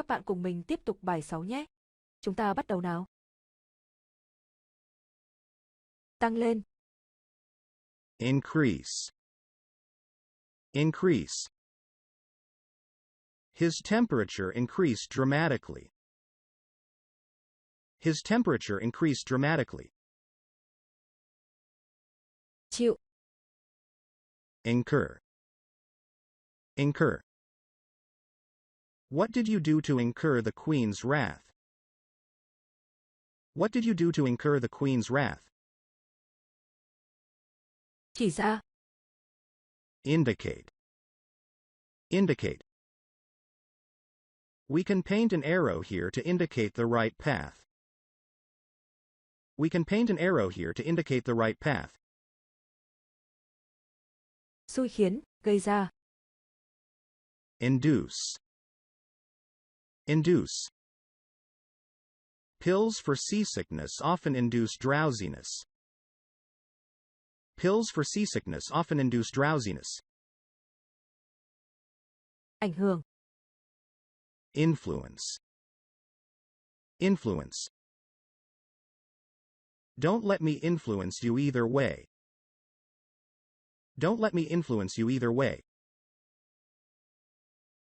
các bạn cùng mình tiếp tục bài 6 nhé. Chúng ta bắt đầu nào. Tăng lên. Increase. Increase. His temperature increased dramatically. His temperature increased dramatically. Chịu. Incur. Incur. What did you do to incur the Queen's wrath? What did you do to incur the Queen's wrath? Chỉ ra. Indicate. Indicate. We can paint an arrow here to indicate the right path. We can paint an arrow here to indicate the right path. Xui khiến, gây ra. Induce. Induce. Pills for seasickness often induce drowsiness. Pills for seasickness often induce drowsiness. Ảnh hưởng. Influence. Influence. Don't let me influence you either way. Don't let me influence you either way.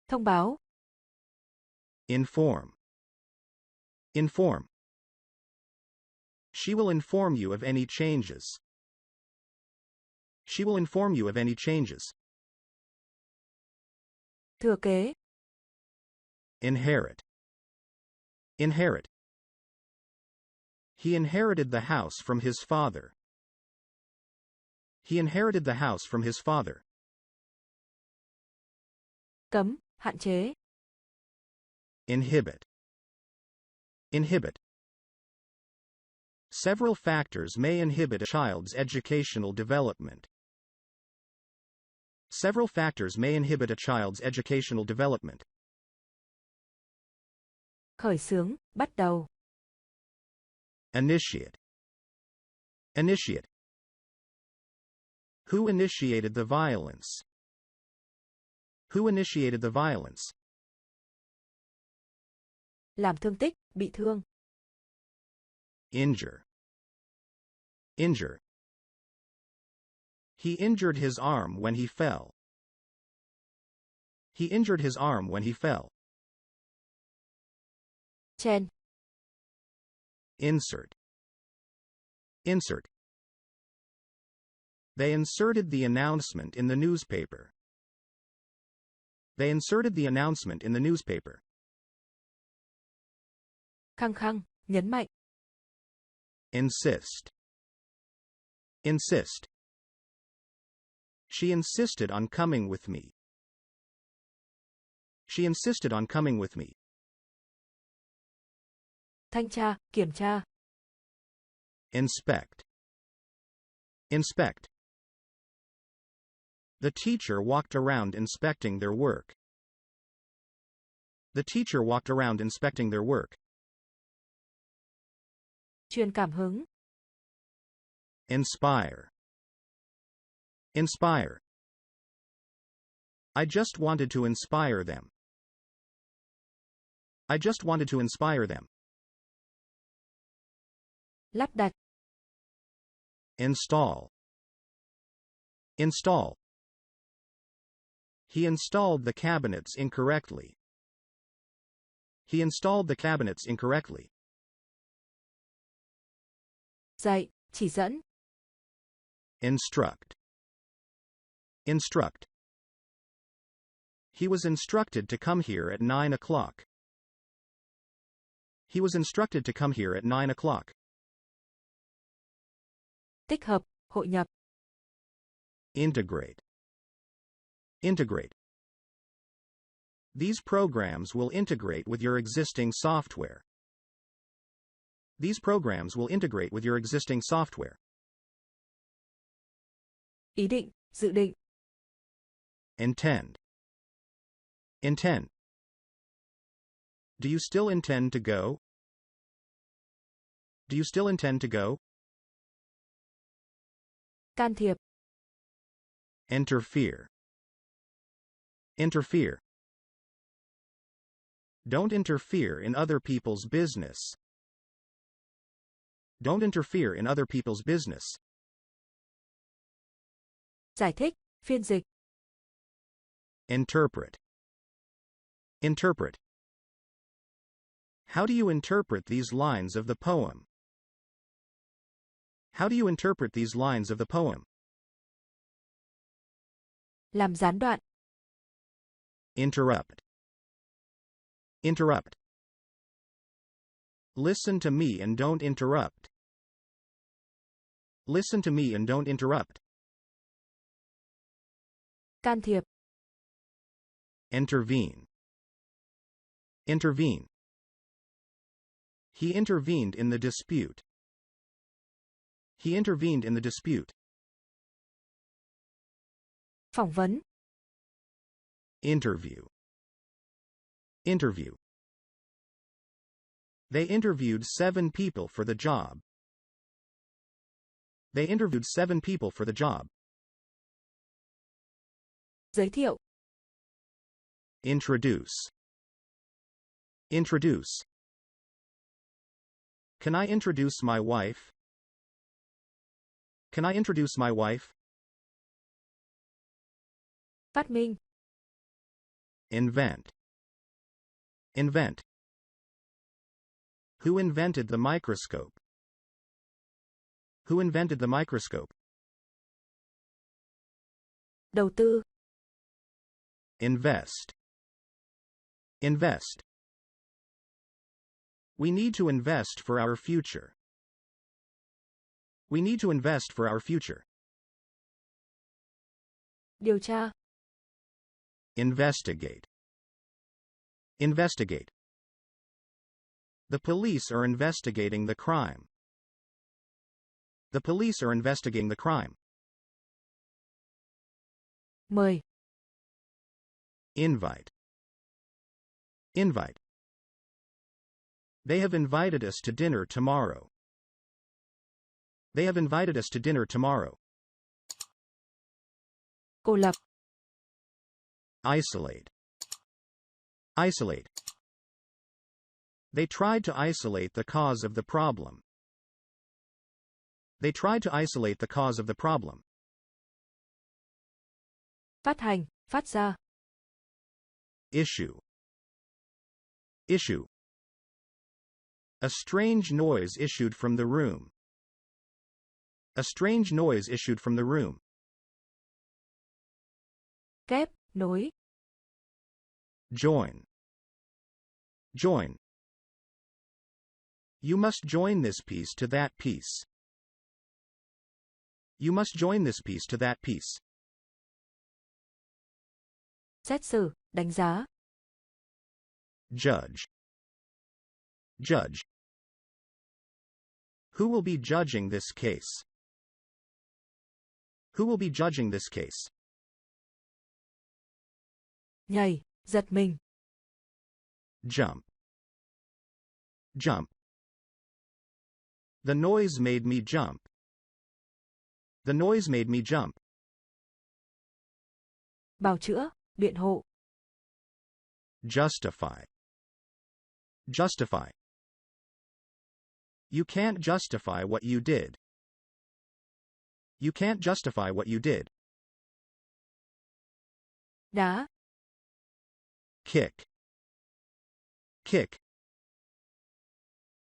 Thông báo. Inform. Inform. She will inform you of any changes. She will inform you of any changes. Thừa kế. Inherit. Inherit. He inherited the house from his father. He inherited the house from his father. Cấm, hạn chế. Inhibit. Inhibit. Several factors may inhibit a child's educational development. Several factors may inhibit a child's educational development. Khởi xướng, bắt đầu. Initiate. Initiate. Who initiated the violence? Who initiated the violence? Làm thương tích, bị thương. Injure. Injure. He injured his arm when he fell. He injured his arm when he fell. Chen. Insert. Insert. They inserted the announcement in the newspaper. They inserted the announcement in the newspaper. Khăng khăng, nhấn mạnh. Insist. Insist. She insisted on coming with me. She insisted on coming with me. Thanh tra, kiểm tra. Inspect. Inspect. The teacher walked around inspecting their work. The teacher walked around inspecting their work. Truyền cảm hứng. Inspire. Inspire. I just wanted to inspire them. I just wanted to inspire them. Lắp đặt. Install. Install. He installed the cabinets incorrectly. He installed the cabinets incorrectly. Dạy, chỉ dẫn. Instruct. Instruct. He was instructed to come here at 9 o'clock. He was instructed to come here at 9 o'clock. Tích hợp, hội nhập. Integrate. Integrate. These programs will integrate with your existing software. These programs will integrate with your existing software. Ý định, dự định. Intend. Intend. Do you still intend to go? Do you still intend to go? Can thiệp. Interfere. Interfere. Don't interfere in other people's business. Don't interfere in other people's business. Giải thích, phiên dịch. Interpret. Interpret. How do you interpret these lines of the poem? How do you interpret these lines of the poem? Làm gián đoạn. Interrupt. Interrupt. Listen to me and don't interrupt. Listen to me and don't interrupt. Can thiệp. Intervene. Intervene. He intervened in the dispute. He intervened in the dispute. Phỏng vấn. Interview. Interview. They interviewed 7 people for the job. They interviewed 7 people for the job. Giới thiệu. Introduce. Introduce. Can I introduce my wife? Can I introduce my wife? Phát minh. Invent. Invent. Who invented the microscope? Who invented the microscope? Đầu tư. Invest. Invest. We need to invest for our future. We need to invest for our future. Điều tra. Investigate. Investigate. The police are investigating the crime. The police are investigating the crime. Mời. Invite. Invite. They have invited us to dinner tomorrow. They have invited us to dinner tomorrow. Cô lập. Isolate. Isolate. They tried to isolate the cause of the problem. They tried to isolate the cause of the problem. Phát hành, phát ra. Issue. Issue. A strange noise issued from the room. A strange noise issued from the room. Kép, nối. Join. Join. You must join this piece to that piece. You must join this piece to that piece. Xét xử, đánh giá. Judge. Judge. Who will be judging this case? Who will be judging this case? Nhảy, giật mình. Jump. Jump. The noise made me jump. The noise made me jump. Bào chữa, biện hộ. Justify. Justify. You can't justify what you did. You can't justify what you did. Đá. Kick. Kick.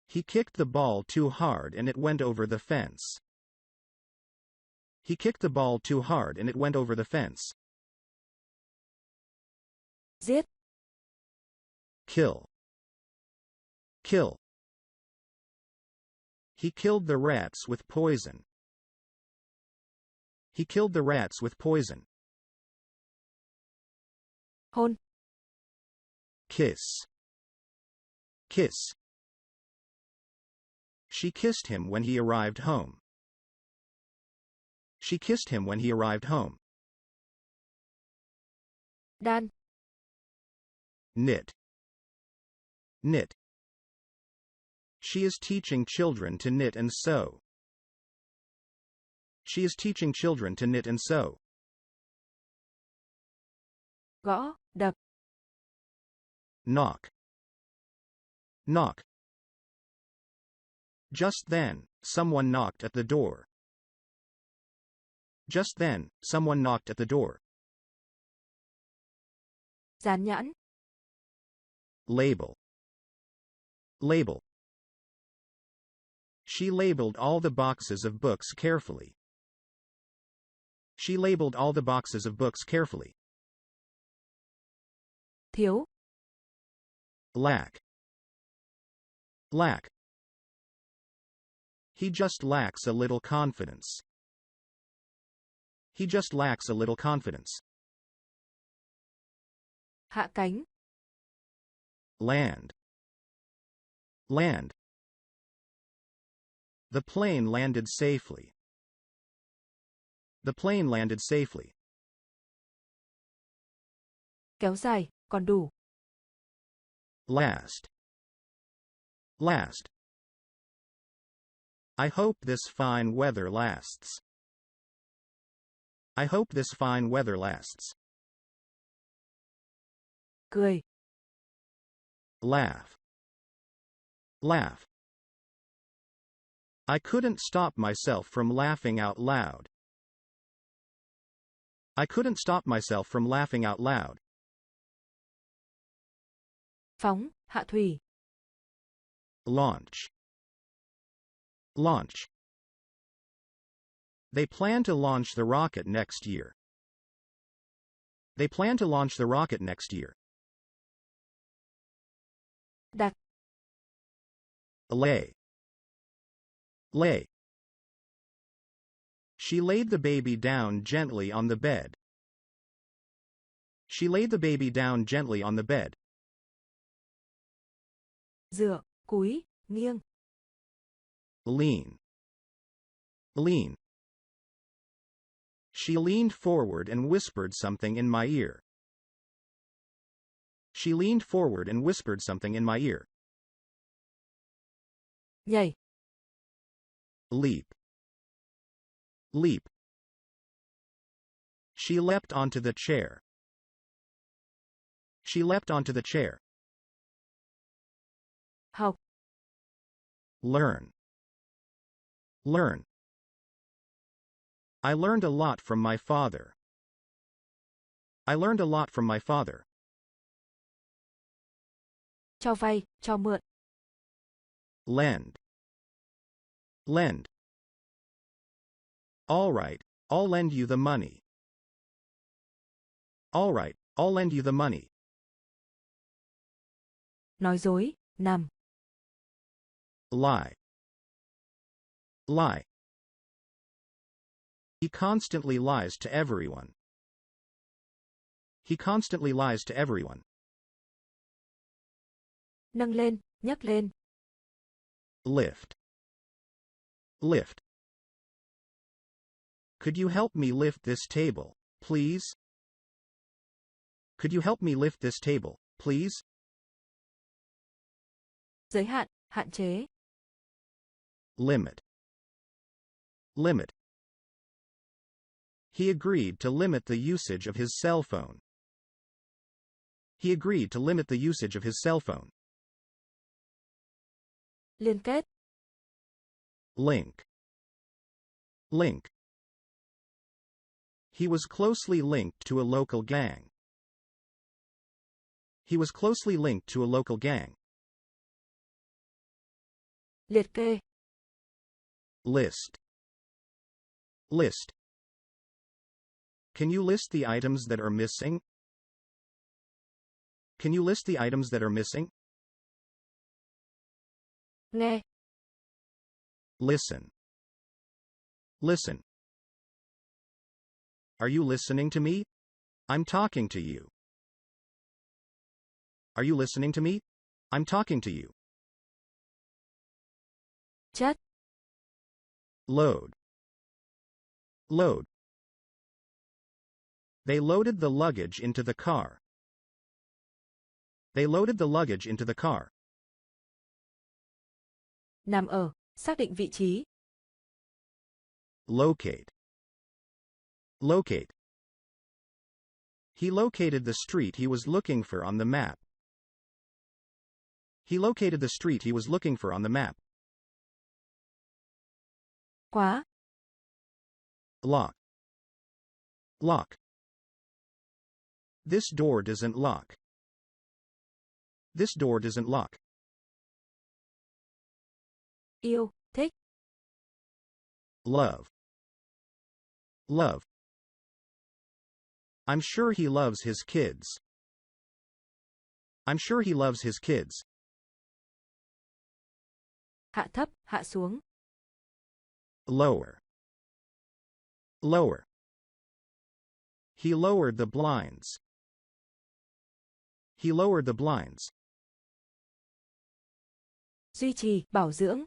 He kicked the ball too hard and it went over the fence. He kicked the ball too hard and it went over the fence. Giết. Kill. Kill. He killed the rats with poison. He killed the rats with poison. Hôn. Kiss. Kiss. She kissed him when he arrived home. She kissed him when he arrived home. Đan. Knit. Knit. She is teaching children to knit and sew. She is teaching children to knit and sew. Gõ, đập. Knock. Knock. Just then, someone knocked at the door. Just then, someone knocked at the door. Dán nhãn. Label. Label. She labeled all the boxes of books carefully. She labeled all the boxes of books carefully. Thiếu. Lack. Lack. He just lacks a little confidence. He just lacks a little confidence. Hạ cánh. Land. Land. The plane landed safely. The plane landed safely. Kéo dài, còn đủ. Last. Last. I hope this fine weather lasts. I hope this fine weather lasts. Cười. Laugh. Laugh. I couldn't stop myself from laughing out loud. I couldn't stop myself from laughing out loud. Phóng, hạ thủy. Launch. Launch. They plan to launch the rocket next year. They plan to launch the rocket next year. Đặt. Lay. Lay. She laid the baby down gently on the bed. She laid the baby down gently on the bed. Dựa, cúi, nghiêng. Lean. Lean. She leaned forward and whispered something in my ear. She leaned forward and whispered something in my ear. Nhảy. Leap. Leap. She leapt onto the chair. She leapt onto the chair. Học. Learn. Learn. I learned a lot from my father. I learned a lot from my father. Cho vay, cho mượn. Lend. Lend. All right, I'll lend you the money. All right, I'll lend you the money. Nói dối, nằm. Lie. Lie. He constantly lies to everyone. He constantly lies to everyone. Nâng lên, nhấc lên. Lift. Lift. Could you help me lift this table, please? Could you help me lift this table, please? Giới hạn, hạn chế. Limit. Limit. He agreed to limit the usage of his cell phone. He agreed to limit the usage of his cell phone. Liên kết. Link. Link. He was closely linked to a local gang. He was closely linked to a local gang. Liệt kê. List. List. Can you list the items that are missing? Can you list the items that are missing? Nghe. Listen. Listen. Are you listening to me? I'm talking to you. Are you listening to me? I'm talking to you. Chất. Load. Load. They loaded the luggage into the car. They loaded the luggage into the car. Nằm ở, xác định vị trí. Locate. Locate. He located the street he was looking for on the map. He located the street he was looking for on the map. Khóa. Lock. Lock. This door doesn't lock. This door doesn't lock. Yêu, thích. Love. Love. I'm sure he loves his kids. I'm sure he loves his kids. Hạ thấp, hạ xuống. Lower. Lower. He lowered the blinds. He lowered the blinds. Duy trì, bảo dưỡng.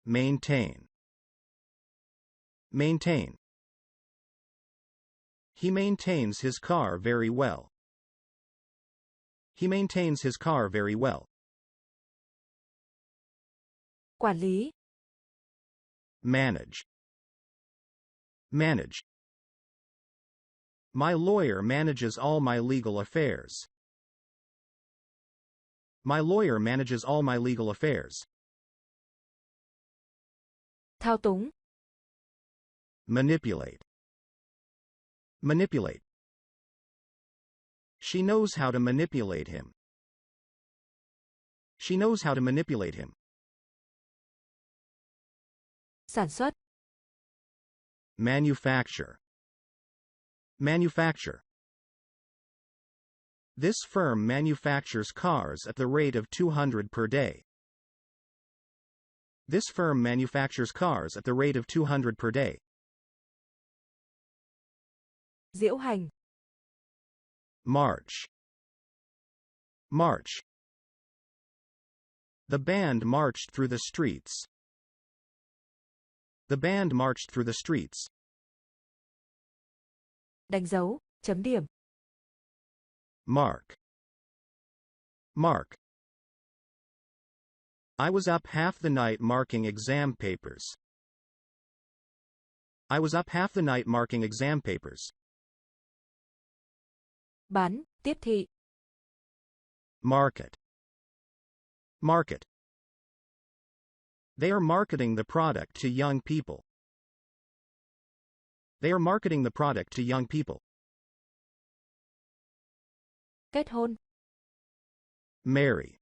Maintain. Maintain. He maintains his car very well. He maintains his car very well. Quản lý. Manage. Manage. My lawyer manages all my legal affairs. My lawyer manages all my legal affairs. Thao túng. Manipulate. Manipulate. She knows how to manipulate him. She knows how to manipulate him. Sản xuất. Manufacture. Manufacture. This firm manufactures cars at the rate of 200 per day. This firm manufactures cars at the rate of 200 per day. Diễu hành. March. March. The band marched through the streets. The band marched through the streets. Đánh dấu, chấm điểm. Mark. Mark. I was up half the night marking exam papers. I was up half the night marking exam papers. Bán, tiếp thị. Market. Market. They are marketing the product to young people. They are marketing the product to young people. Kết hôn. Marry.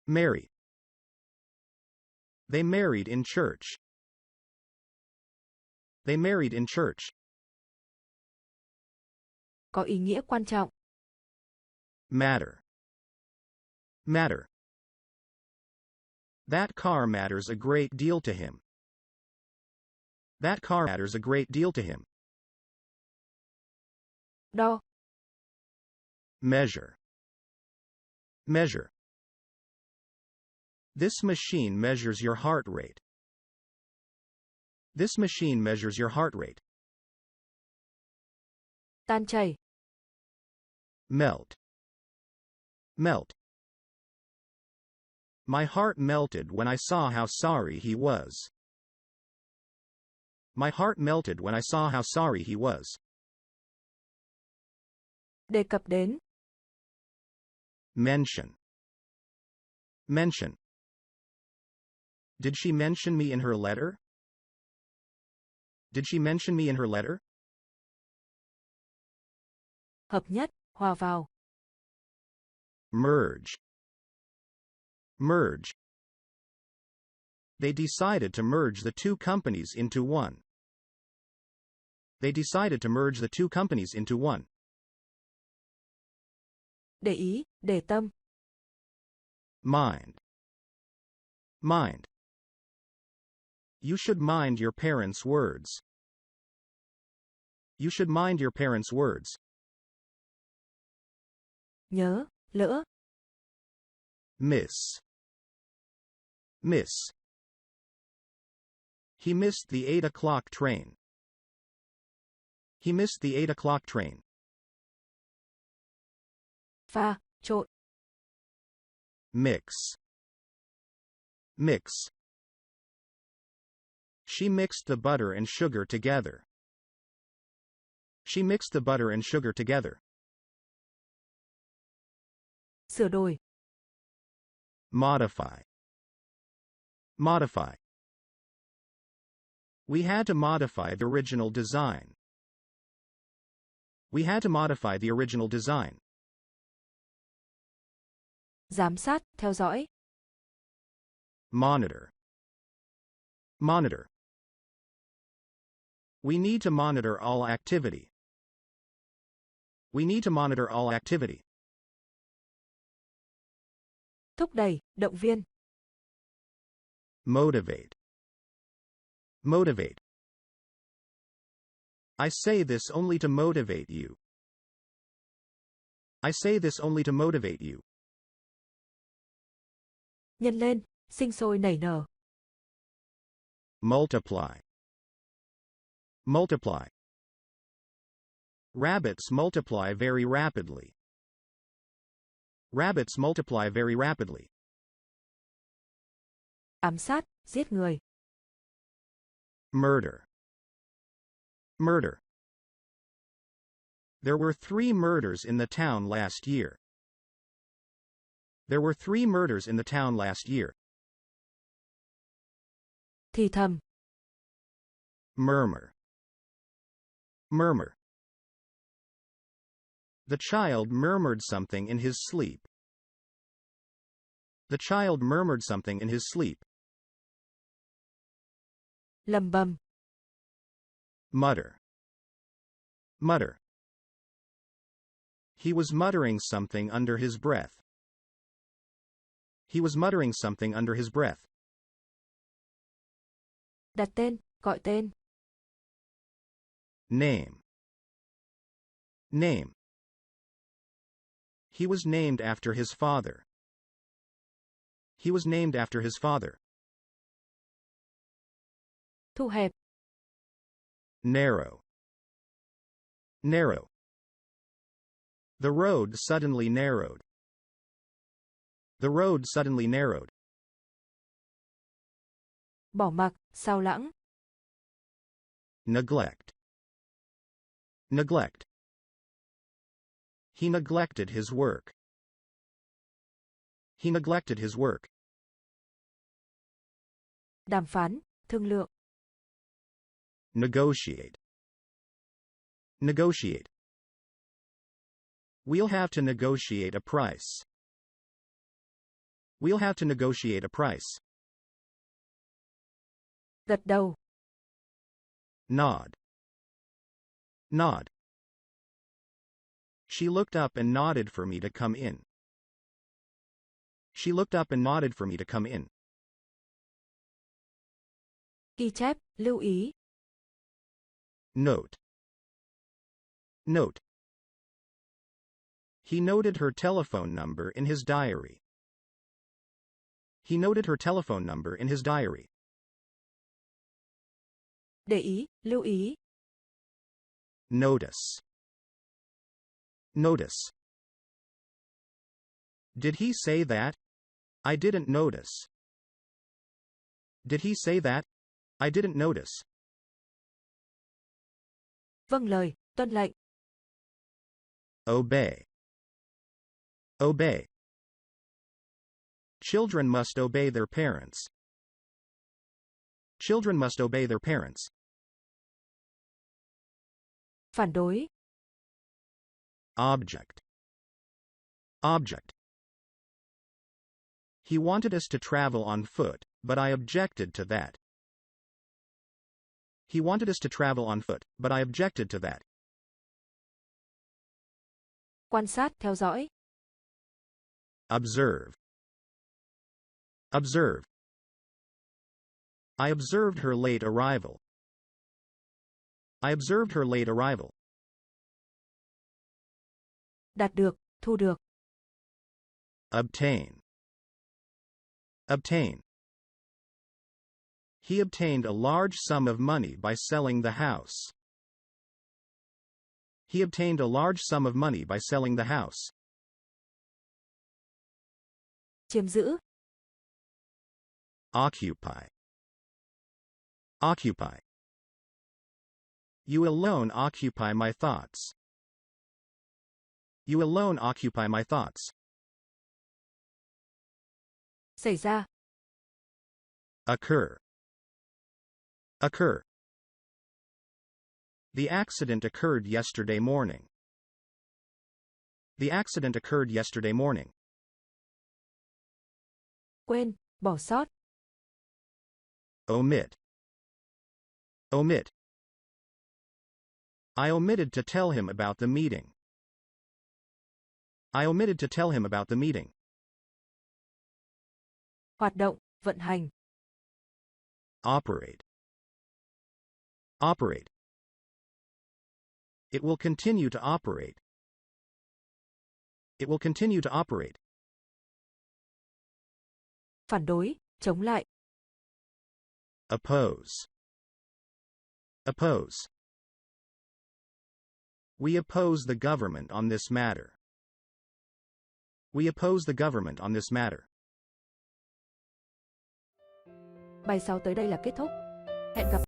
Marry. They married in church. They married in church. Có ý nghĩa quan trọng. Matter. Matter. That car matters a great deal to him. That car matters a great deal to him. Đo. Measure. Measure. This machine measures your heart rate. This machine measures your heart rate. Tan chảy. Melt. Melt. My heart melted when I saw how sorry he was. My heart melted when I saw how sorry he was. Đề cập đến. Mention. Mention. Did she mention me in her letter? Did she mention me in her letter? Hợp nhất, hòa vào. Merge. Merge. They decided to merge the two companies into one. They decided to merge the two companies into one. Để ý, để tâm. Mind. Mind. You should mind your parents' words. You should mind your parents' words. Nhớ, lỡ. Miss. Miss. He missed the 8 o'clock train. He missed the 8 o'clock train. Pha, trộn. Mix. Mix. She mixed the butter and sugar together. She mixed the butter and sugar together. Sửa đổi, Modify. Modify. We had to modify the original design. We had to modify the original design. Giám sát, theo dõi. Monitor. Monitor. We need to monitor all activity. We need to monitor all activity. Thúc đẩy, động viên. Motivate. Motivate. I say this only to motivate you. I say this only to motivate you. Nhân lên, sinh sôi nảy nở. Multiply. Multiply. Rabbits multiply very rapidly. Rabbits multiply very rapidly. Ám sát, giết người. Murder. Murder. There were 3 murders in the town last year. There were 3 murders in the town last year. Thì thầm. Murmur. Murmur. The child murmured something in his sleep. The child murmured something in his sleep. Lầm bầm. Mutter. Mutter. He was muttering something under his breath. He was muttering something under his breath. Đặt tên, gọi tên. Name. Name. He was named after his father. He was named after his father. Thu hẹp. Narrow. Narrow. The road suddenly narrowed. The road suddenly narrowed. Bỏ mặc, sao lãng. Neglect. Neglect. He neglected his work. He neglected his work. Đàm phán, thương lượng. Negotiate. Negotiate. We'll have to negotiate a price. We'll have to negotiate a price. Gật đầu. Nod. Nod. She looked up and nodded for me to come in. She looked up and nodded for me to come in. Ghi chép, lưu ý. Note. Note. He noted her telephone number in his diary. He noted her telephone number in his diary. Để ý, lưu ý. Notice. Notice. Did he say that? I didn't notice. Did he say that? I didn't notice. Vâng lời, tuân lệnh. Obey. Obey. Children must obey their parents. Children must obey their parents. Phản đối. Object. Object. He wanted us to travel on foot, but I objected to that. He wanted us to travel on foot, but I objected to that. Quan sát, theo dõi. Observe. Observe. I observed her late arrival. I observed her late arrival. Đạt được, thu được. Obtain. Obtain. He obtained a large sum of money by selling the house. He obtained a large sum of money by selling the house. Chiếm giữ. Occupy. Occupy. You alone occupy my thoughts. You alone occupy my thoughts. Xảy ra. Occur. Occur. The accident occurred yesterday morning. The accident occurred yesterday morning. Quên, bỏ sót. Omit. Omit. I omitted to tell him about the meeting. I omitted to tell him about the meeting. Hoạt động, vận hành. Operate. Operate. It will continue to operate. It will continue to operate. Phản đối, chống lại. Oppose. Oppose. We oppose the government on this matter. We oppose the government on this matter. Bài 6 tới đây là kết thúc. Hẹn gặp